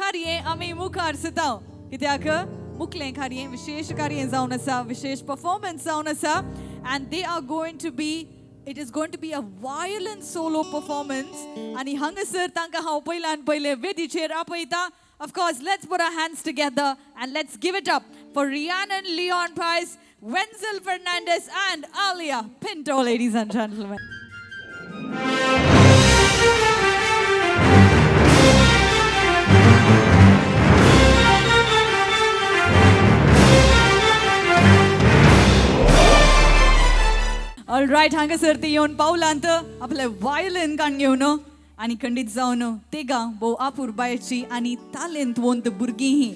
कार्य आम्ही मुखार सताव कित्याक मुखलें कार्य विशेष कार्य जावन आसा विशेष परफॉर्मन्स जावन आसा and they are going to be it is going to be a violent solo performance आणि हांगासर तांकां हांव पयल्यान पयले वेदीचेर आपयता. Of course, let's put our hands together and let's give it up for Rhiannon Leon Price, Wenzel Fernandez and Alia Pinto, ladies and gentlemen. All right, हांगासर ते येवन पावलांत आपले वायलिन कान घेवन आणि खंडीत जावन तेगा भोव आपूर बायची आणि तालेंतवंत भुरगीं.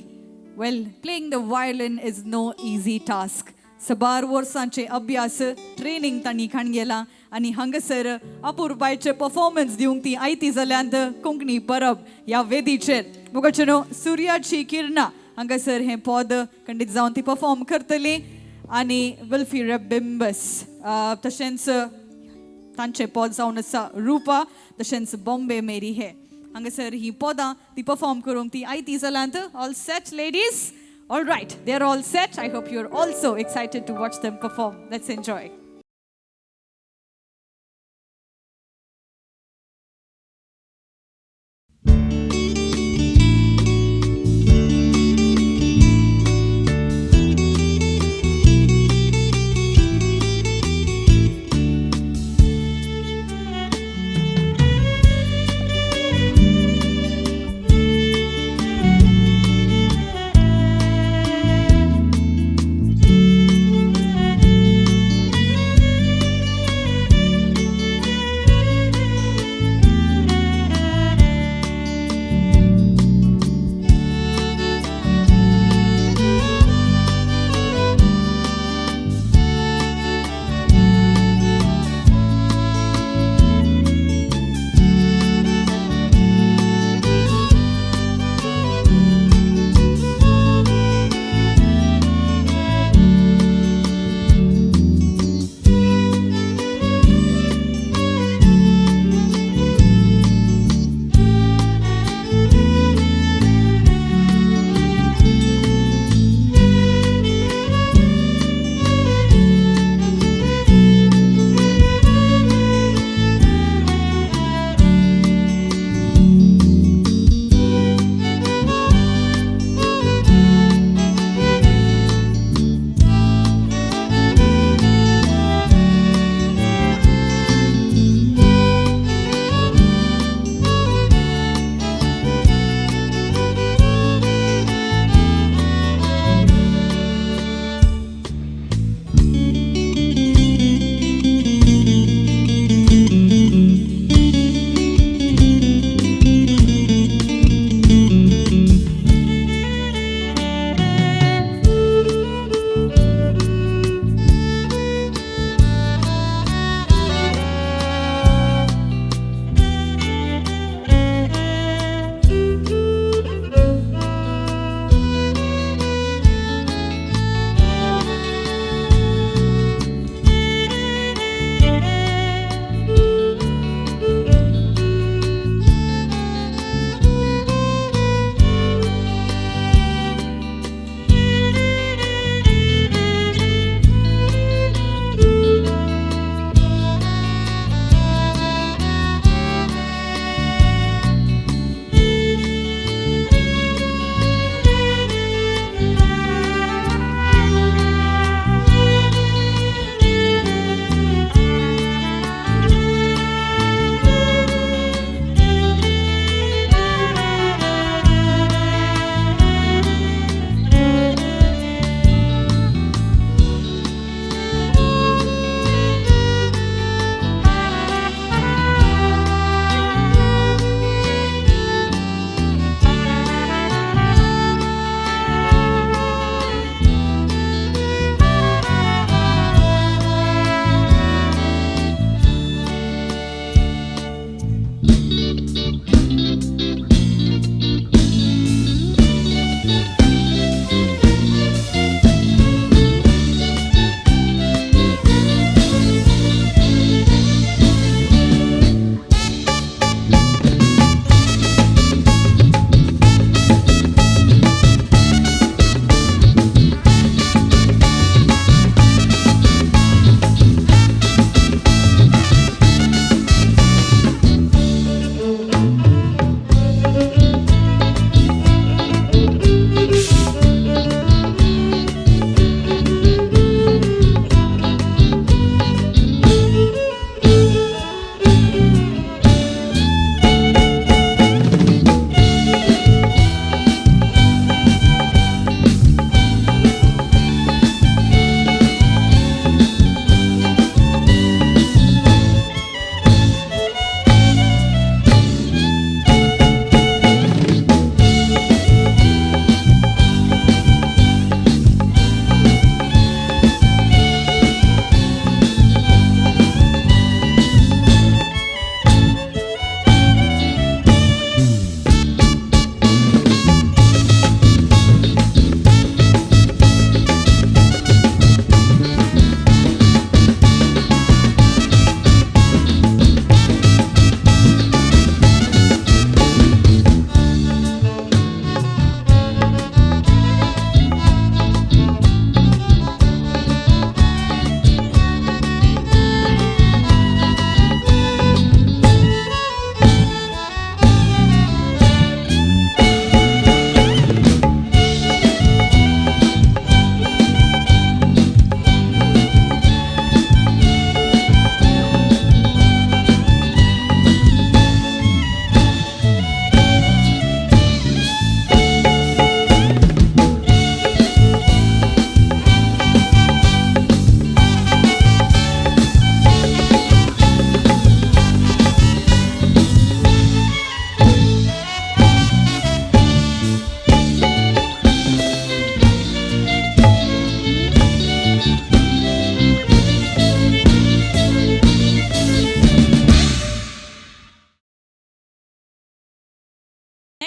Well, playing the violin is no easy task. सबार वर्सांचे अभ्यास ट्रेनिंग तांणी खाण गेला आणि हांगासर आपूर बायचे परफॉर्मन्स दिवंक ती आयती जाल्यांत कोंकणी परब ह्या वेदीचेर मुखाचेर सुर्याची किरणां हांगासर हें पद खंडीत जावन ती परफॉर्म करतली आणि विल्फी रेबिंबस तशेंच तांचे पद जावन आसा रुपा तशेंच बॉम्बे मेरी हे हांगासर ही पदां ती परफॉर्म करूंक ती आयती जाल्यांत. All set ladies? All right, they're all set. I hope you're also excited to watch them perform. Let's enjoy.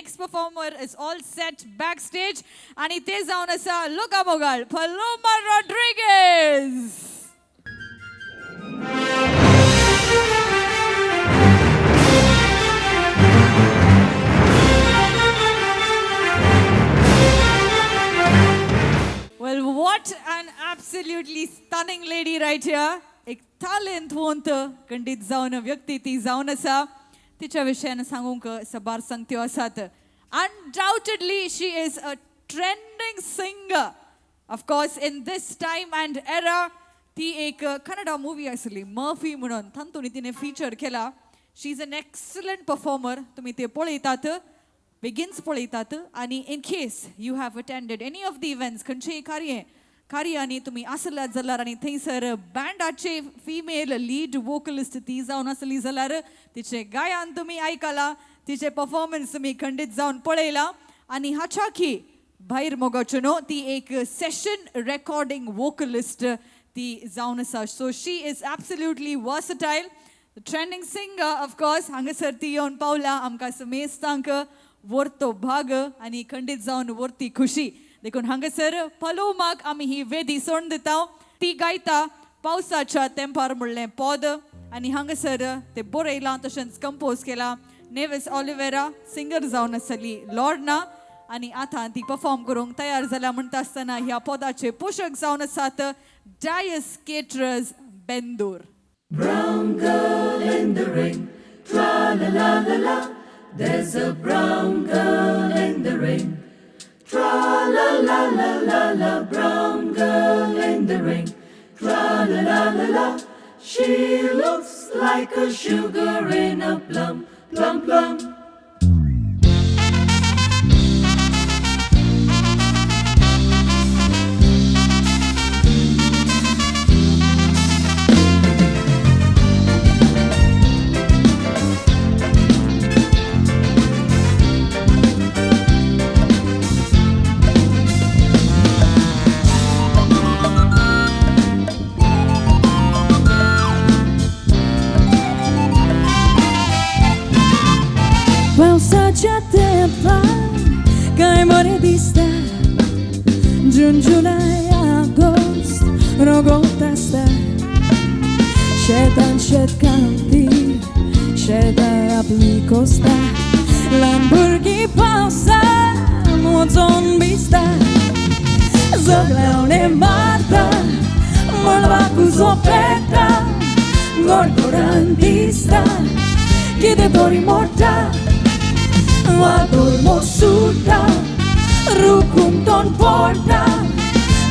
next performer is all set backstage. आणि ते जाऊन असा लोका मोगाळ Paloma Rodrigues. Well, what an absolutely stunning lady right here. एक talentवंत खंडित जाऊन व्यक्ती ती जाऊन असा तिच्या विषयाने सांगूंक सबार सांगत्यो आसात. Undoubtedly, she is a trending singer. Of course, in this time and era, ती एक कन्नडा मूवी आसली मर्फी म्हणून तातूंत तिने फीचर केला. She is an excellent performer. तुम्ही ते पळयतात बेगिन्स पळयतात आणि in case you have attended any of the events खंयचेय कार्यांनी तुम्ही आसल्यात जाल्यार आनी थंयसर बँडाचे फिमेल लीड वोकलिस्ट ती जावन आसली जाल्यार तिचे गायन तुम्ही आयकला, तिचे परफॉर्मन्स तुम्ही खंडित जावन पळयला आणि हाच्या की भायर मोगोच्यो न्हू ती एक सेशन रेकॉर्डिंग वोकलिस्ट ती जावन आसा. So she is absolutely versatile, trending singer of course. हांगासर ती येवन पावला आमकां समेस्तांक वर्तो भाग आणि खंडित जावन वर्ती खुशी देखून हांगासर पलोमाक आमी ही वेदी सोडून दिता. ती गायता पावसाच्या तेंपार म्हणलें पद आणि हांगासर ते बरयलां तशेंच कंपोज केला. नेविस ऑलिवेरा सिंगर जावन आसली लॉर्ना आणि आतां ती परफॉर्म करूंक तयार जाल्या म्हणटा आसतना ह्या पदाचे पोषक जावन आसात डायस केटरर्स बेंदूर. Brown girl in the ring, tra la la la la. There's a brown girl in the ring, tra la la la la la. Brown girl in the ring, tra la la la la. She looks like a sugar in a plum, plum plum. Pausaccia tempa, kai more dista. June, July, August, rogota sta. Shetan, shet canti, sheta aplicosta. Lamburgi pausa, mozon bista. Zogleone marta, molvaku zopeta. Gorgorantista, chiededori morta. Vador mosuta, rukum ton porta,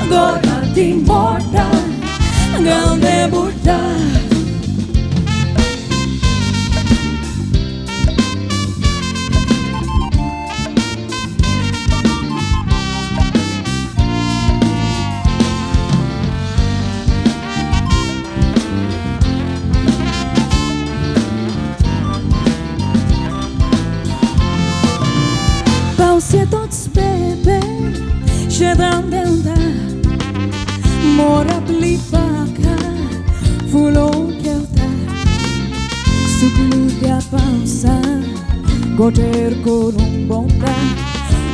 gorati morta, galde burta. Se tot spebe, shedan denda, mora plipaka, fulo kelta, sugludia pausa, goter korumbonta,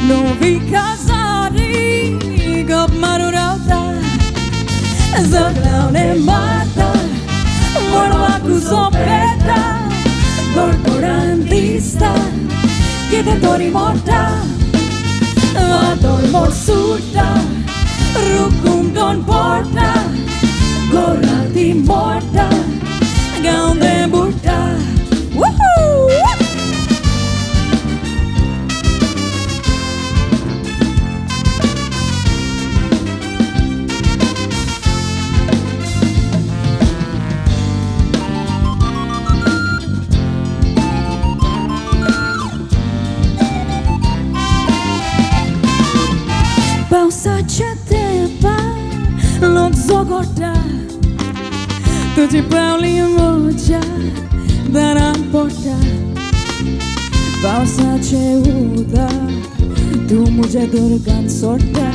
novi casari, gop marurauta, zaglaune mata, morva kuzopeta, gorgorantista, chiededori morta. Vador morsuta, rukum don porta, gorati morta, galde burta. Woohoo! Pausaccia tempa, non zogorda. Tutti pauli moja, daran porta. Pausaccia uda, tu mujhe durgan sorta.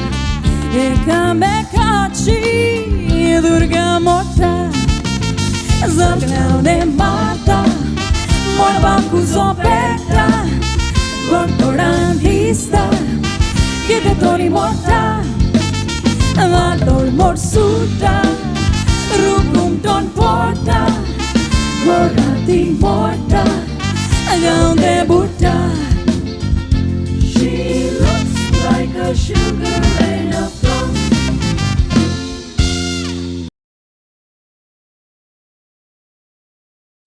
Eka mekachi, durga morta. Zaglaune mata, morva kuzopeta, gorgora de tori morta Valor morsuta Rukum ton porta Vorati morta Gaunde buta She looks like a sugar in a plum.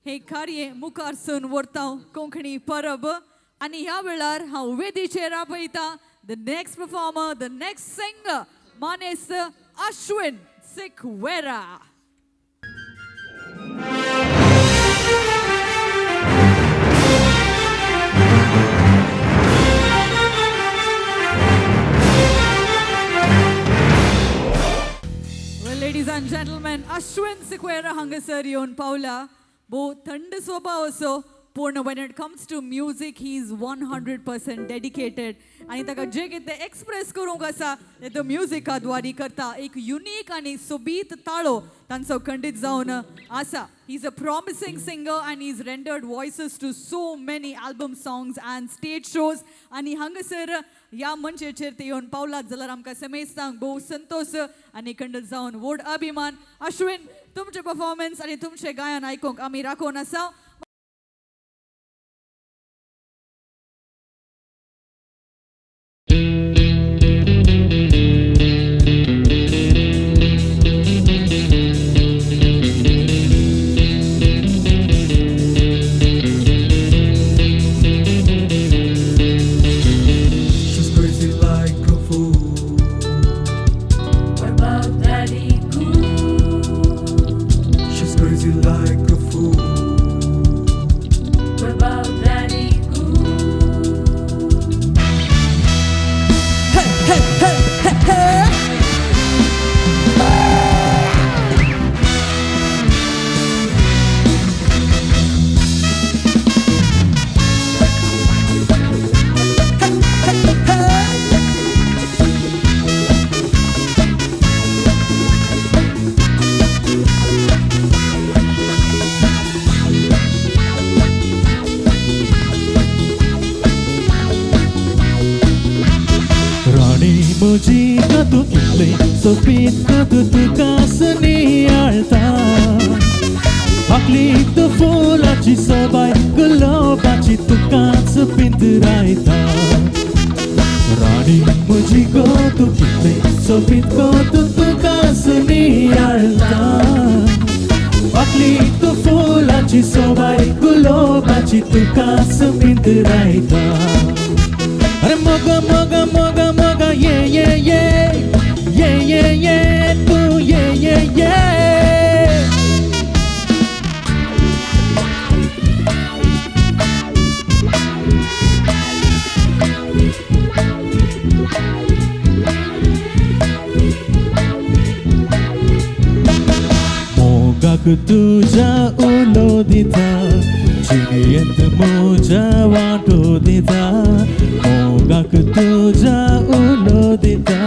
हे कार्य मुखार सून व्हरता कोंकणी परब आणि ह्या वेळार हांव वेदीचेर आपयता the next performer the next singer मानेस्त Ashwin Sequeira Ladies and gentlemen, Ashwin Sikwera hangasar येवन पावला भोव थंड स्वभाव असो पूर्ण when it comes to music he is 100% dedicated आणि ताका जे कितें एक्सप्रेस करूंक आसा तें तो म्युजिका द्वारे करता एक युनिक आनी सोबीत ताळो तांचो खंडीत जावन आसा he is a promising singer and he's rendered voices to so many album songs and stage shows आणि हांगासर ह्या मंचेचेर ते येवन पावलात जाल्यार आमकां समेस्तांक भोव संतोश आनी खंडीत जावन व्हड अभिमान अश्विन तुमचे परफॉर्मन्स आनी तुमचे गायन आयकूंक आमी राखून आसा तुझा उलो दिता जिनियत मोजा वाटो दिता मोगाक तुझा उलो दिता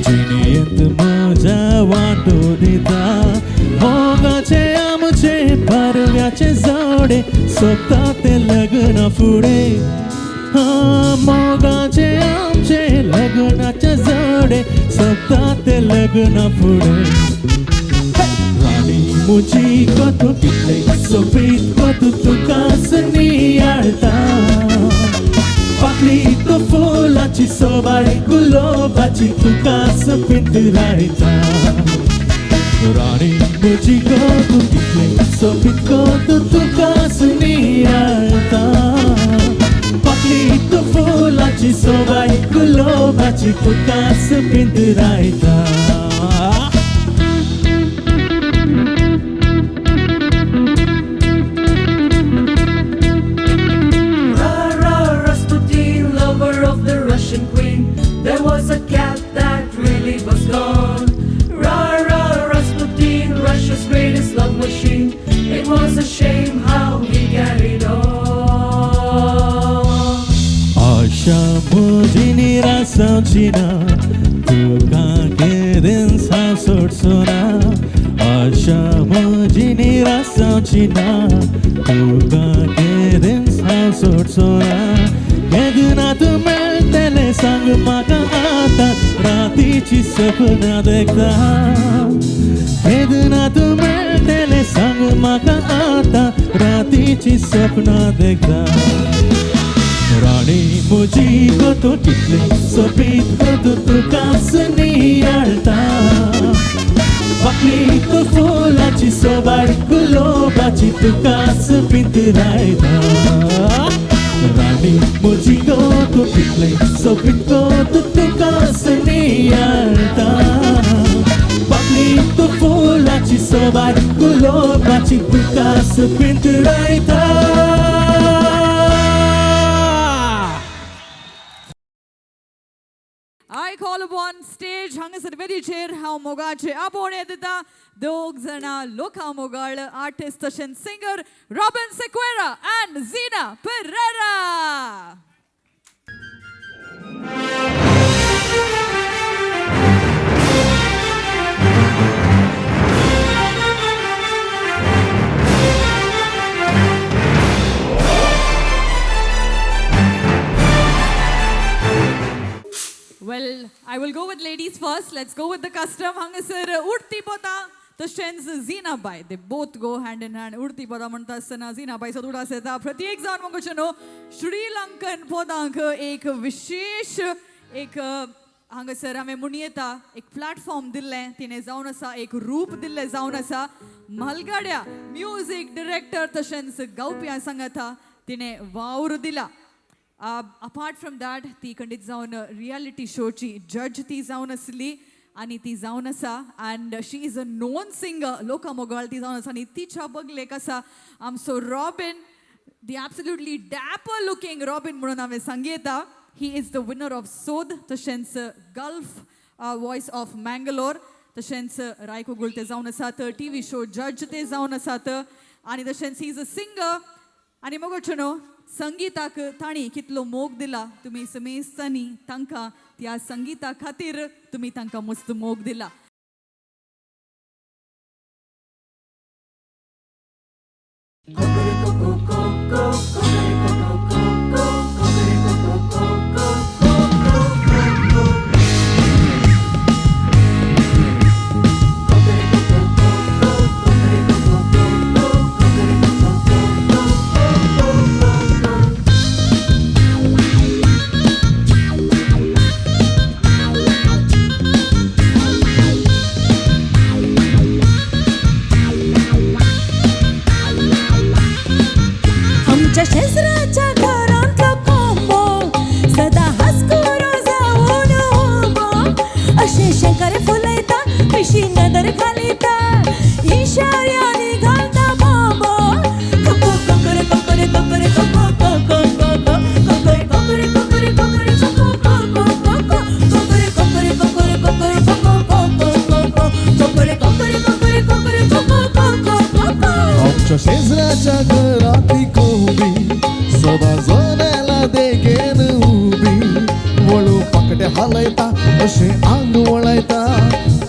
जिनियत मोजा वाटो दिता मोगाचे आमचे परव्याचे जोडे सोपता ते लग्ना फुडे मोगाचे आमचे लग्नाचे जोडे सोपता ते लग्ना फुडे मुझी को तो कितने सोबीत को तू कासनी आलता पाकली तो फुलाची सोबाई गुलाबाची तू कास पिंजरायता राणी मुझी को तो कितने सोबीत को तू कासनी आलता पाकली तो फुलाची सोबाई गुलाबाची तू कास पिंजरायता There was a cat that really was gone. Rah, Rasputin, Russia's greatest love machine. It was a shame how he carried on. Asha mujini rasauchina, tuka ke din sausot sona. Asha mujini rasauchina, tuka ke din sausot sona. Keduna tu meltele sang maka रात्रीची सपना देखता वेदनात मेळटले सांग म्हाका आता रातीची सपना देखता राणी म्हजी गो तो कितले सोबीत गो तुका नियाळटा फाटली तो फुलाची सोबाड गुलाबाची तुकाच पिंतरायता राणी म्हजी गो तो कितले सोबीत गो तुकाच नियाळता फाटली तो फुलाची सोबाड गुलाबाची तुकाच पिंतरायता I call upon stage hangasar वेरीचेर हांव मोगाचे आपोवण येता दोग जाणां लोका मोगाळ आर्टिस्ट तशेंच singer robin Sequeira and Zina Pereira. Well, I will go with ladies first. Let's go with the custom. Hangasar Urti Pota, तशेंच Zina Bai. They both go hand in hand. Urti Pota म्हणटा आसतना Zina Bai सोडून येता प्रत्येक जाण मगोचे न्हू श्रीलंकन पदांक एक विशेष एक हांगासर हांवें म्हणून येता एक प्लॅटफॉर्म दिल्लें तिणें जावन आसा एक रूप दिल्लें जावन आसा म्हालगाड्या म्युझिक डिरेक्टर तशेंच गावप्या सांगाता तिणें वावर दिला अपार्ट फ्रॉम दॅट ती खंडीत जावन रियालिटी शोची जज ती जावन आसली आनी ती जावन आसा and she is a known singer लोका मोगाळ ती जावन आसा आनी तिच्या बगलेक आसा आमचो Robin the absolutely dapper looking Robin म्हणून हांवें सांगयता he is the winner of सोद तशेंच गल्फ वॉयस ऑफ मँगलोर तशेंच रायकोगुल ते जावन आसात TV शो जज ते जावन आसात आनी तशेंच ही इज अ सिंगर आनी मगोच्यो न्हू संगीताक ताणी कितलो मोग दिला तुम्ही समेस्तानी तांकां त्या संगीता खातीर तुम्ही तांकां मस्त मोग दिला शेजराच्या घरांतलो कोंबो सदा हसकुरो जावन उबो अशें शेंकारे फुलयता पिशी नदर घालिता इशाऱ्यांनी घालता बाबो कोको कोकोरे कोकोरे कोकोरे कोको कोको कोको कोकोरे कोकोरे कोकोरे कोकोरे कोको कोको कोको कोकोरे कोकोरे कोकोरे कोकोरे कोको कोको कोकोरे कोकोरे कोकोरे कोकोरे कोको कोको कोको आमच्या शेजराच्या घरातली कोंबी सदा जनेला देगेन उबी वळू पाकटे हालयता अशें आंग वळयता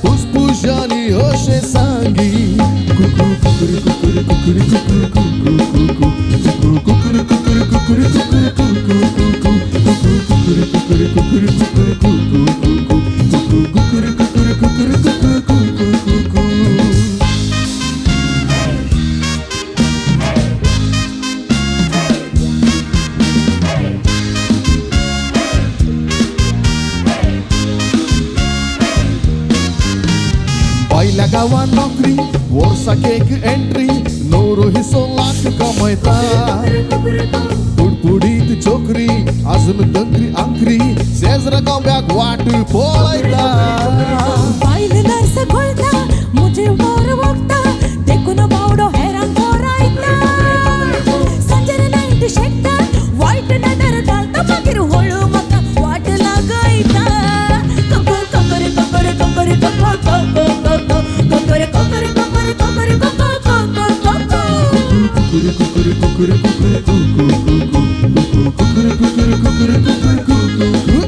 फुसफुशांनी अशें सांगी कुकू कुकुरी कुकुरी कुकुरी कुकुरी कुकू कुकू कुकुरी कुकुरी कुकुरी कुकुरी कुकू कुकू कुकुरी कुकुरी कुकुरी कुकुरी कुकू कुकू कुकुरी कुकुरी कुकुरी कुकुरी कुकू पहिल्या गावात नोकरी वर्साक एक एंट्री नवरो हिस्सो लाख कमयता पुडपुडीत चोकरी अजून दंगरी आंकरी शेजरा गांव्याक वाट पळयता बायल नर्स घोळटा मुजे वर वखता देखून बावडो हेरांक ओरायता सांजेर नायट शेकता वायट नदर घालता मागीर हळू म्हाका वाट लागयता कोको कोकोरे कोकोरे कोकोरे कोको कोको कोकोरे कोकोरे कोकोरे कोकोरे कोको कोको कोको कुकुरी कुकुरी कुकुरी कुकुरी कुकू कुकुरी कुकुरी कुकुरी कुकुरी कुकू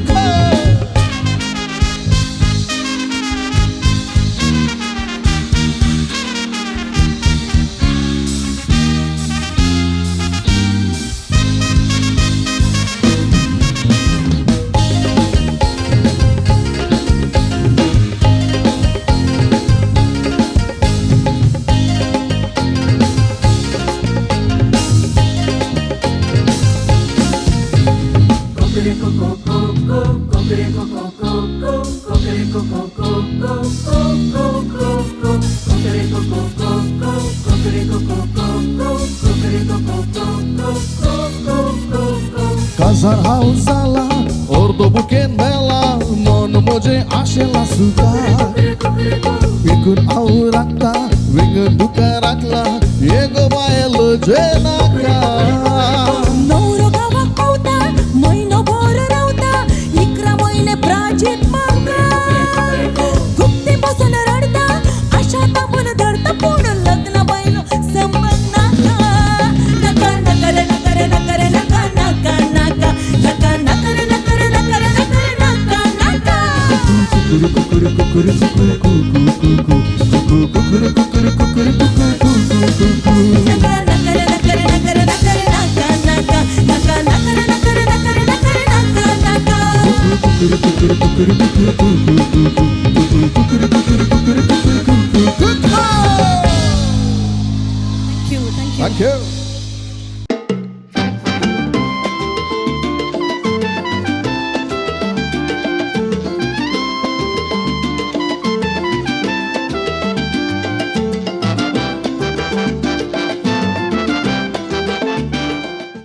Casar hausala, ordo buken bela, mon moje ashela suka. Pikun aurakta, wingun dukarakla, yego baelo jenaka. नवरो गावाक पावता म्हयनो भर रावता इकरा म्हयने प्राचीन म्हाका गुप्ती बसून रडता आशा तापून धरता पूण लग्न बायलो संबंध नाका नाका नाका रे नाका रे नाका रे नाका नाका नाका नाका नाका रे नाका रे नाका रे नाका रे नाका Thank you.